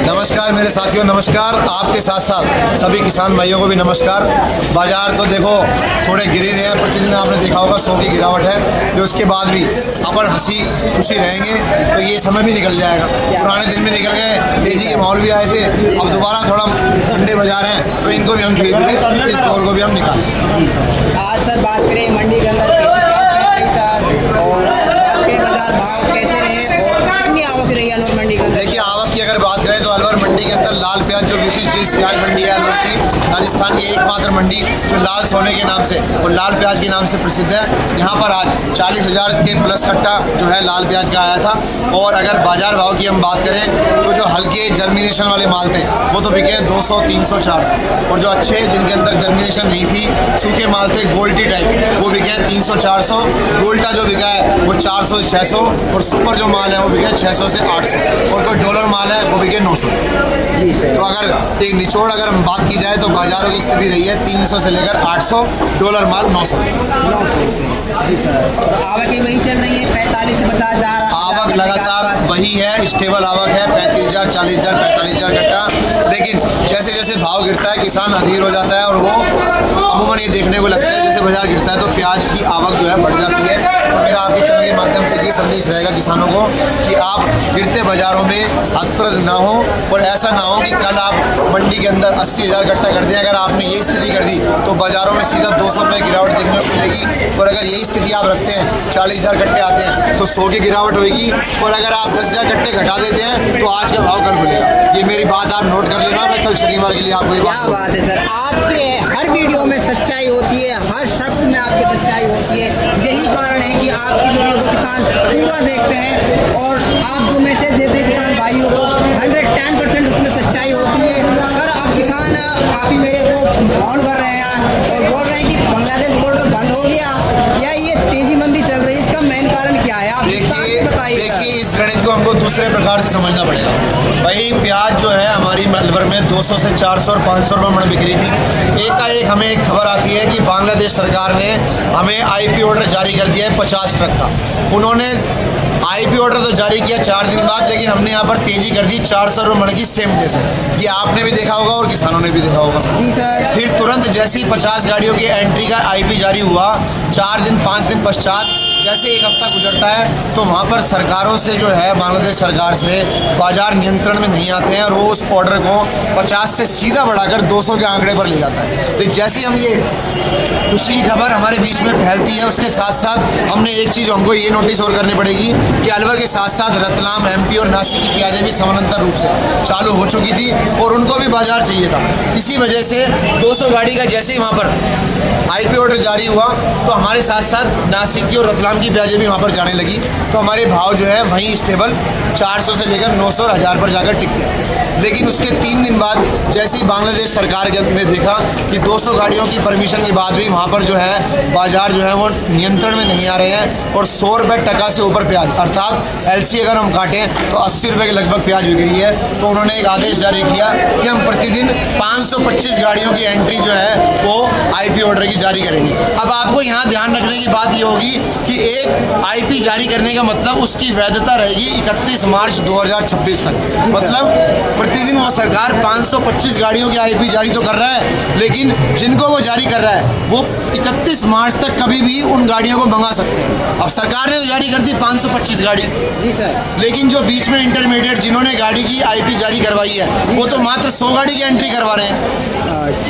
नमस्कार मेरे साथियों, नमस्कार। आपके साथ साथ सभी किसान भाइयों को भी नमस्कार। बाजार तो देखो थोड़े गिरे रहे हैं, प्रतिदिन आपने देखा होगा 100 की गिरावट है। जो उसके बाद भी अपन हंसी खुशी रहेंगे तो ये समय भी निकल जाएगा। पुराने दिन भी निकल गए, तेजी के माहौल भी आए थे। अब दोबारा थोड़ा ठंडे बाजार हैं तो इनको भी हम धीरे धीरे इस दौर को भी हम निकालें। आज सर बात करें मंडी के अंदर और आपके बाजार भाव कैसे रहे और कितनी आवक रही है अलवर मंडी के अंदर? देखिए, आवक की अगर बात करें तो अलवर मंडी के अंदर लाल प्याज जो विशिष्ट प्याज मंडी है अलवर की, राजस्थान की एकमात्र मंडी जो लाल सोने के नाम से और लाल प्याज के नाम से प्रसिद्ध है। यहाँ पर आज 40,000 के प्लस कट्टा जो है लाल प्याज का आया था। और अगर बाजार भाव की हम बात करें तो जो हल्के जर्मिनेशन वाले माल थे वो तो बिके 200, 300, 400, और जो अच्छे जिनके अंदर जर्मिनेशन नहीं थी, सूखे माल थे गोल्टी टाइप, वो बिके 300, 400। गोल्टा जो बिका है वो 400 से 600, और सुपर जो माल है वो बिके 600 से 800, और कोई डॉलर माल है वो बिके 900। तो अगर एक निचोड़ अगर हम बात की जाए तो बाजारों की स्थिति रही है 300 से लेकर 800, डॉलर माल 900। आवक ही वही चल रही है 45 से 50,000। आवक लगातार वही है, स्टेबल आवक है 35,000, 40,000, 45,000 कट्टा। लेकिन जैसे जैसे भाव गिरता है किसान अधीर हो जाता है और वो अमूमन ये देखने को लगता है जैसे बाजार गिरता है तो प्याज की आवक जो है बढ़ जाती है। तो मेरा आपके चैनल के माध्यम से ये संदेश रहेगा किसानों को कि आप गिरते बाजारों में हतप्रद ना हो, और ऐसा ना हो कि कल आप मंडी के अंदर 80,000 कट्टा कर दें। अगर आपने ये स्थिति कर दी तो बाजारों में सीधा 200 रुपये गिरावट देखने को मिलेगी। और अगर यही स्थिति आप रखते हैं 40,000 कट्टे आते हैं तो 100 की गिरावट होगी। और अगर आप 10,000 कट्टे घटा देते हैं तो आज का भाव कल खुलेगा। ये मेरी बात आप नोट कर लेना, मैं कल शनिवार के लिए आपको ये बात है सर। आपके हर वीडियो में सच्चाई होती है, हर शब्द में आपकी सच्चाई होती है। यही कारण है कि आपकी वीडियो को किसान पूरा देखते हैं और आप जो मैसेज देते हैं किसान भाइयों को 110% उसमें सच्चाई होती है। सर आप किसान आप ही मेरे को फोन कर रहे हैं और बोल रहे हैं कि बांग्लादेश बॉर्डर बंद हो गया या ये तेजी मंदी चल रही है, इसका मेन कारण क्या है? आप देखिए, इस गणित को हमको दूसरे प्रकार से समझना पड़ेगा। वही प्याज जो है हमारी अलवर में 200 से 400 और 500 रुपये मन बिक रही थी। एकाएक हमें एक खबर आती है कि बांग्लादेश सरकार ने हमें आईपी ऑर्डर जारी कर दिया है 50 ट्रक का। उन्होंने आईपी ऑर्डर तो जारी किया 4 दिन बाद, लेकिन हमने यहाँ पर तेजी कर दी 400 रुपये मन की सेम डे से। ये आपने भी देखा होगा और किसानों ने भी देखा होगा। जी सर। फिर तुरंत जैसे ही 50 गाड़ियों की एंट्री का आईपी जारी हुआ, 4 दिन 5 दिन पश्चात जैसे एक हफ्ता गुजरता है तो वहाँ पर सरकारों से जो है बांग्लादेश सरकार से बाजार नियंत्रण में नहीं आते हैं और वो उस ऑर्डर को 50 से सीधा बढ़ाकर 200 के आंकड़े पर ले जाता है। तो जैसे ही हम ये खुशी की खबर हमारे बीच में फैलती है, उसके साथ साथ हमने एक चीज़ हमको ये नोटिस और करनी पड़ेगी कि अलवर के साथ साथ रतलाम, MP और नासिक की प्याजें भी समानांतर रूप से चालू हो चुकी थी और उनको भी बाजार चाहिए था। इसी वजह से 200 गाड़ी का जैसे ही वहाँ पर आईपी ऑर्डर जारी हुआ तो हमारे साथ साथ नासिक की और रतलाम की प्याजें भी वहाँ पर जाने लगी। तो हमारे भाव जो है वहीं स्टेबल 400 से लेकर 900 और 1000 पर जाकर टिक गए। लेकिन उसके 3 दिन बाद जैसे ही बांग्लादेश सरकार ने देखा कि 200 गाड़ियों की परमिशन के बाद भी वहाँ पर जो है बाजार जो है वो नियंत्रण में नहीं आ रहे हैं और 100 रुपये टका से ऊपर प्याज अर्थात LC अगर हम काटें तो 80 रुपये के लगभग प्याज बिक रही है। तो उन्होंने एक आदेश जारी किया कि हम प्रतिदिन 525 गाड़ियों की एंट्री जो है वो आईपी ऑर्डर की जारी करेंगे। अब आपको यहाँ ध्यान रखने की बात ये होगी कि एक आईपी जारी करने का मतलब उसकी वैधता रहेगी 31 मार्च 2026 तक। मतलब प्रतिदिन वो सरकार 525 गाड़ियों की आईपी जारी तो कर रहा है, लेकिन जिनको वो जारी कर रहा है वो 31 मार्च तक कभी भी उन गाड़ियों को मंगा सकते हैं। अब सरकार ने तो जारी कर दी 525 गाड़ी, जी सर, लेकिन जो बीच में इंटरमीडिएट जिन्होंने गाड़ी की आईपी जारी करवाई है वो तो मात्र 100 गाड़ी की एंट्री करवा रहे हैं।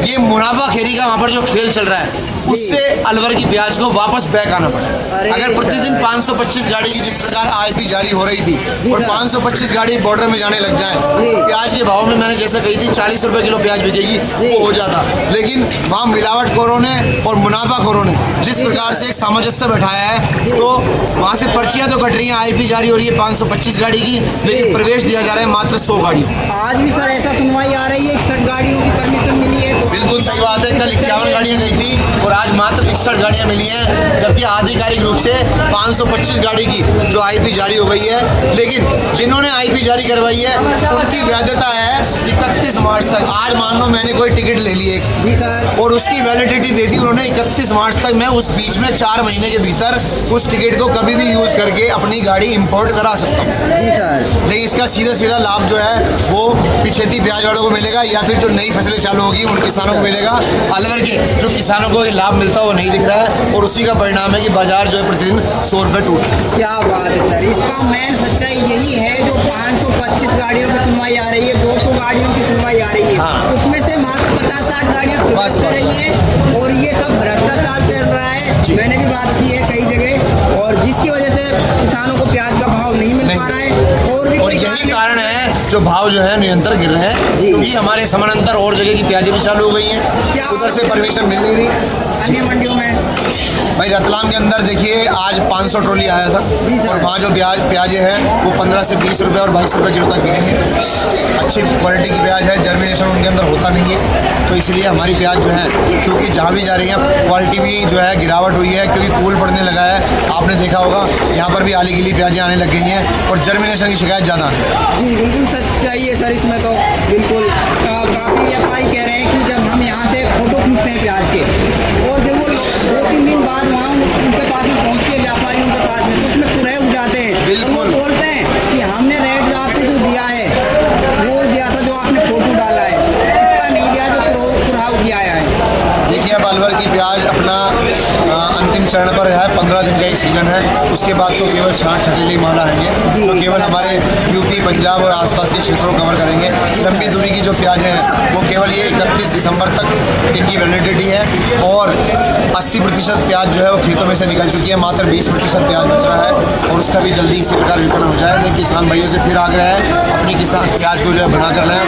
ये मुनाफाखेरी का वहाँ पर जो खेल चल रहा है उससे अलवर की प्याज को वापस बैक आना पड़ा। अगर प्रतिदिन 525 गाड़ी की जिस प्रकार आईपी जारी हो रही थी और 525 गाड़ी बॉर्डर में जाने लग जाए, प्याज के भाव में मैंने जैसे कही थी 40 रुपये किलो प्याज बिकेगी वो हो जाता। लेकिन वहाँ मिलावटखोरों ने और मुनाफाखोरों ने जिस प्रकार से एक सामंजस्य बैठाया है तो वहाँ से पर्चियाँ तो कट रही हैं, आईपी जारी हो रही है 525 गाड़ी की, लेकिन प्रवेश दिया जा रहा है मात्र 100 गाड़ियों। आज भी सर ऐसा सुनवाई आ रही है 61 गाड़ियों की परमिशन मिली है। बिल्कुल सही बात है। कल 51 गाड़ियाँ गई थी और आज मात्र 61 गाड़ियाँ मिली हैं, जबकि आधिकारिक रूप से 525 गाड़ी की जो आईपी जारी हो गई है। लेकिन जिन्होंने आईपी जारी करवाई है उनकी वैधता है 31 मार्च तक। आज मान लो मैंने कोई टिकट ले ली एक जी सर। और उसकी वैलिडिटी दे दी उन्होंने 31 मार्च तक। मैं उस बीच में 4 महीने के भीतर उस टिकट को कभी भी यूज़ करके अपनी गाड़ी इंपोर्ट करा सकता हूँ। जी सर। लेकिन इसका सीधा सीधा लाभ जो है वो पिछेती प्याज वालों को मिलेगा या फिर जो नई फसलें चालू होगी उन किसानों को मिलेगा। अलवर के जो किसानों को ये लाभ मिलता है वो नहीं दिख रहा है और उसी का परिणाम है कि बाजार जो है प्रतिदिन 100 रुपये टूट रहा है। क्या बात है सर, इसका मेन सच्चाई यही है जो 525 गाड़ियों की सुनवाई आ रही है, 200 गाड़ियों की सुनवाई आ रही है, हाँ। उसमें से मात्र 50-60 गाड़ियाँ प्रवेश कर रही हैं और ये सब भ्रष्टाचार चल रहा है। मैंने भी बात की है कई जगह और जिसकी वजह से किसानों को प्याज का भाव नहीं मिल पा रहा है और यही कारण है जो भाव जो है निरंतर गिर रहे हैं जी। क्योंकि हमारे समानांतर और जगह की प्याजें भी चालू हो गई हैं, उधर से परमिशन मिल नहीं रही। अन्य मंडियों में भाई रतलाम के अंदर देखिए आज 500 ट्रॉली आया था और वहाँ जो प्याजें हैं वो 15 से 20 रुपये और 22 रुपये किलो तक बिकेंगे। अच्छी क्वालिटी की प्याज है, जर्मिनेशन उनके अंदर होता नहीं है, तो इसलिए हमारी प्याज जो है क्योंकि जहाँ भी जा रही है क्वालिटी भी जो है गिरावट हुई है क्योंकि कूल पड़ने लगा है। आपने देखा होगा यहाँ पर भी आली गिली प्याजें आने लग गई हैं और जर्मिनेशन की शिकायत ज़्यादा है। जी बिल्कुल सच्चाई है सर इसमें तो बिल्कुल। काफ़ी व्यापारी कह रहे हैं कि जब हम यहाँ से फ़ोटो खींचते हैं प्याज के और जब वो 2-3 दिन बाद वहाँ उनके पास में पहुँच के व्यापारी उनके पास में उसमें पूरे उग जाते हैं। बिल्कुल। वो बोलते हैं कि हमने रेट आपको जो दिया है वो दिया था जो आपने फ़ोटो डाला है, इसका नहीं दिया जो पुराव किया है। देखिए अब अलवर की प्याज अपना अंतिम चरण पर है, 15 दिन का ही सीजन है, उसके बाद तो केवल छाँट छटेली माल आएंगे तो केवल हमारे यूपी पंजाब और आसपास के क्षेत्रों को कवर करेंगे। लंबी दूरी की जो प्याजें हैं वो केवल ये 31 दिसंबर तक इनकी वैलिडिटी है और 80% प्याज जो है वो खेतों में से निकल चुकी है, मात्र 20% प्याज बच रहा है और उसका भी जल्दी इसी प्रकार विपणन हो जाए। लेकिन किसान भाइयों से फिर आग्रह है अपनी किसान प्याज को जो है बना कर लें,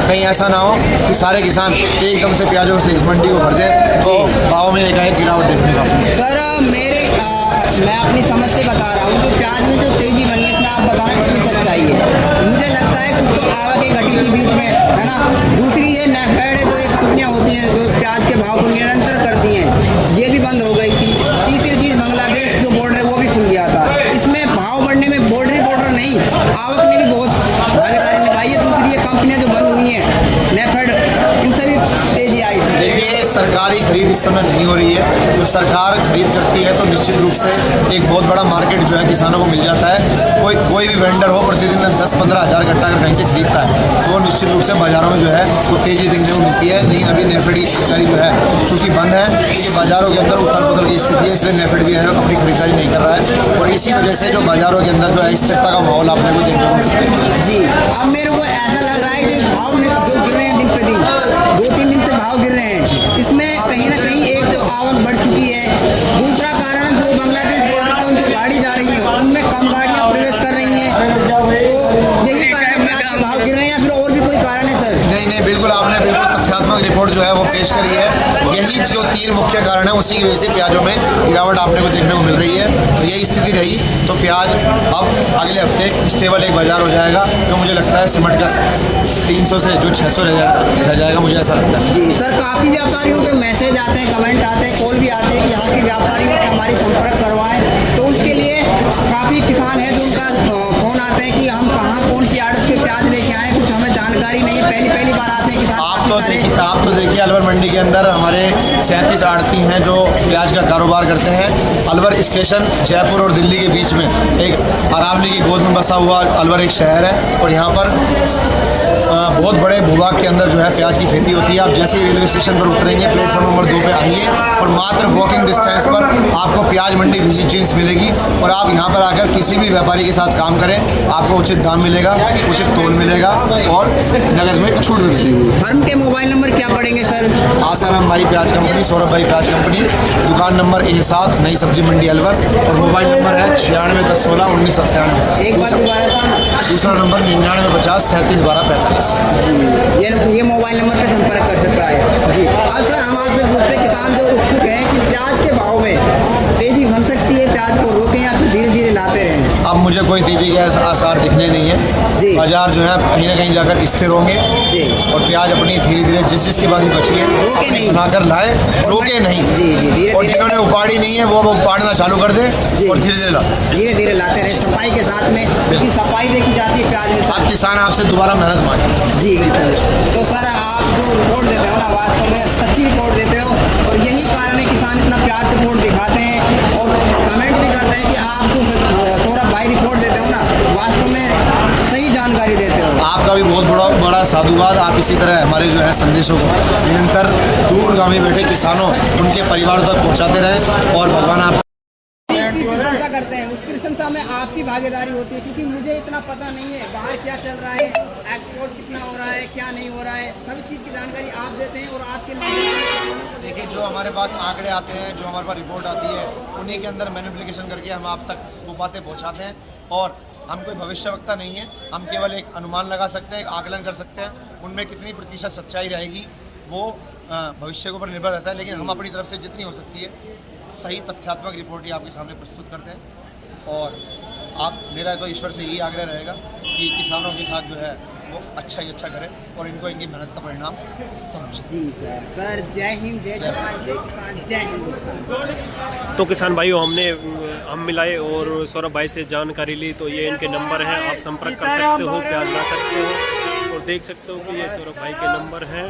कहीं ऐसा ना हो कि सारे किसान एकदम से प्याजों से इस मंडी को भर दें तो भाव में एकाएक गिरावट देखने का। सर मैं अपनी समझ से बता रहा हूँ जो प्याज में जो तेजी बनी है इसमें आप बताना कितनी सच्चाई है। मुझे लगता है कुछ तो आवक घटी थी बीच में, है ना। दूसरी ये नेफेड है जो ये कंपनियाँ होती हैं जो प्याज के भाव को निरंतर करती हैं, ये भी बंद हो गई थी। तीसरी चीज़ बांग्लादेश जो बॉर्डर है वो भी खुल गया था, इसमें भाव बढ़ने में बॉर्डर नहीं आवक ने भी बहुत भागीदारी निभाई है। दूसरी ये कंपनियाँ जो बंद हुई हैं नेफेड इनसे भी तेजी आई थी। देखिए सरकारी खरीद इस समय नहीं हो रही है, तो सरकार खरीद करती है तो निश्चित रूप से एक बहुत बड़ा मार्केट जो है किसानों को मिल जाता है। कोई भी वेंडर हो प्रतिदिन 10-15 हज़ार कट्टा अगर कहीं से खरीदता है तो निश्चित रूप से बाज़ारों में जो है वो तेज़ी देखने को मिलती है। लेकिन अभी नेफेड की खरीदारी जो है चूँकि बंद है क्योंकि बाज़ारों के अंदर उथल पुथल की स्थिति है, इसलिए नेफेड भी है अपनी खरीदारी नहीं कर रहा है और इसी वजह से जो बाज़ारों के अंदर जो है स्थिरता का माहौल आपने को देखने को मिलता है। जी अब मेरे को ऐसा लग रहा है कि भाव जो गिर रहे हैं दिन पे दिन 2-3 दिन से भाव गिर रहे हैं, इसमें कहीं ना कहीं एक तो आवक बढ़ चुकी है, दूसरा कारण जो बांग्लादेश बॉर्डर पर जो गाड़ी जा रही है उनमें कम गाड़ियाँ प्रवेश कर रही हैं, तो यही कारण है भाव गिर रहे हैं या फिर और भी कोई कारण है सर? नहीं बिल्कुल आपने बिल्कुल तथ्यात्मक रिपोर्ट जो है वो पेश करी है। यही जो 3 मुख्य कारण है उसी की वजह से प्याजों में गिरावट आपने को देखने को मिल रही है। तो यही स्थिति रही तो प्याज अब अगले हफ्ते स्टेबल एक बाजार हो जाएगा तो मुझे लगता है सिमट कर 300 से जो 600 रह जाएगा, मुझे ऐसा लगता है। जी सर, काफ़ी व्यापारियों के मैसेज आते हैं, कमेंट आते हैं, कॉल भी आते हैं कि यहाँ के व्यापारियों से हमारी संपर्क करवाएं, तो उसके लिए काफ़ी किसान हैं जो उनका फ़ोन आते हैं कि हम कहाँ कौन सी आड़त पे प्याज लेके आए, कुछ हमें जानकारी नहीं है, पहली बार आते हैं किसान। आप तो देखिए अलवर मंडी के अंदर हमारे 37 आड़ती हैं जो प्याज का कारोबार करते हैं। अलवर स्टेशन जयपुर और दिल्ली के बीच में एक अरावली की गोद में बसा हुआ अलवर एक शहर है और यहाँ पर बहुत बड़े भूभाग के अंदर जो है प्याज की खेती होती है। आप जैसे ही रेलवे स्टेशन पर उतरेंगे प्लेटफॉर्म नंबर 2 पे आइए और मात्र वॉकिंग डिस्टेंस पर आपको प्याज मंडी विजिट चेंज मिलेगी और आप यहाँ पर आकर किसी भी व्यापारी के साथ काम करें, आपको उचित दाम मिलेगा, उचित तोल मिलेगा और नगद में छूट भी मिलेगी। फर्म के मोबाइल नंबर क्या पड़ेंगे सर? आसाराम भाई प्याज कंपनी, सौरभ भाई प्याज कंपनी, दुकान नंबर A7 नई सब्जी मंडी अलवर और मोबाइल नंबर है 96 10 16 19 97। एक बार दूसरा नंबर 99 50 37 12 45। ये मोबाइल नंबर पे संपर्क कर सकता है। जी अब सर हम आपसे दूसरे किसान जो इच्छुक हैं कि प्याज के भाव में तेजी बन सकती है, प्याज को रोकें या फिर धीरे धीरे लाते रहें? अब मुझे कोई तेजी के आसार दिखने नहीं है। जी। बाजार जो है कहीं ना कहीं जाकर स्थिर होंगे जी। और प्याज अपनी धीरे धीरे जिसकी बात बची है रोके नहीं। बनाकर लाए, रोके नहीं। जी जी, धीरे और धीरे जिन्होंने उपाड़ी नहीं है वो उपाड़ना चालू कर दे जी। और धीरे धीरे लाते। धीरे धीरे लाते रहे सफाई के साथ में, क्योंकि सफाई देखी जाती है प्याज में। अब किसान आपसे दोबारा मेहनत मांगे। जी बिल्कुल। तो सर आप जो रिपोर्ट देते हो ना, वास्तव में सच्ची रिपोर्ट देते हो, और यही कारण है किसान इतना प्यार से रिपोर्ट दिखाते हैं और कमेंट भी करते हैं कि आप जो सौरभ भाई रिपोर्ट देते हो ना, वास्तव में सही जानकारी देते हो। आपका भी बहुत बड़ा साधुवाद। आप इसी तरह हमारे जो है संदेशों को निरंतर दूरगामी बैठे किसानों उनके परिवारों तक पहुंचाते रहें और भगवान आप प्रशंसा करते हैं, उस प्रशंसा में आपकी भागीदारी होती है, क्योंकि मुझे इतना पता नहीं है बाहर क्या चल रहा है, एक्सपोर्ट कितना हो रहा है, क्या नहीं हो रहा है, सभी चीज़ की जानकारी आप देते हैं और आपके देखिए जो हमारे पास आंकड़े आते हैं, जो हमारे पास रिपोर्ट आती है, उन्हीं के अंदर मैनिपुलेशन करके हम आप तक वो बातें पहुँचाते हैं। और हम कोई भविष्यवक्ता नहीं है, हम केवल एक अनुमान लगा सकते हैं, एक आकलन कर सकते हैं। उनमें कितनी प्रतिशत सच्चाई रहेगी वो भविष्य के ऊपर निर्भर रहता है, लेकिन हम अपनी तरफ से जितनी हो सकती है सही तथ्यात्मक रिपोर्ट ही आपके सामने प्रस्तुत करते हैं। और आप मेरा तो ईश्वर से यही आग्रह रहेगा कि किसानों के साथ जो है वो अच्छा ही अच्छा करें और इनको इनकी मेहनत का परिणाम समझें। जी सर। सर जय हिंद, जय जवान, जय किसान, जय हिंदुस्तान। तो किसान भाइयों हम मिलाए और सौरभ भाई से जानकारी ली, तो ये इनके नंबर हैं, आप संपर्क कर सकते हो, प्याज ला सकते हो और देख सकते हो कि ये सौरभ भाई के नंबर हैं।